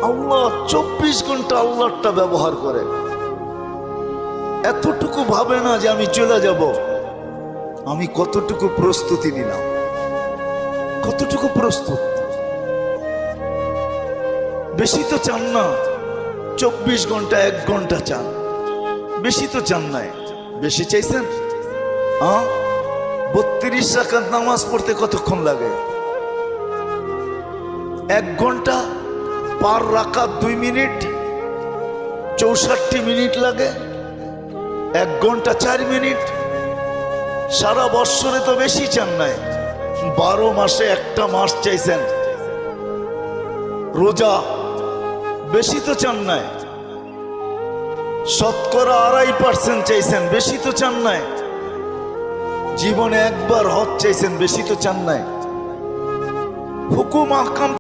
আল্লাহ 24 ঘন্টা আল্লাহটা ব্যবহার করে, এতটুকু ভাবে না যে আমি চলে যাব। আমি কতটুকু প্রস্তুতি নিলাম, কতটুকু প্রস্তুত। বেশি তো চান না, 24 ঘন্টা 1 ঘন্টা চান, বেশি তো চান নাই। বেশি চাইছেন? 32 রাকাত নামাজ পড়তে কতক্ষণ লাগে? 1 ঘন্টা, পার রাকাত 2 মিনিট, 64 মিনিট লাগে। 1 ঘন্টা 4 মিনিট। সারা বৎসরে তো বেশি চান নাই, 12 মাসে একটা মাস চাইছেন। রোজা বেশি তো চান নাই, শতকরা 2.5% চাইছেন, বেশি তো চান নাই। জীবনে একবার হজ চাইছেন, বেশি তো চান নাই। হুকুম আহকাম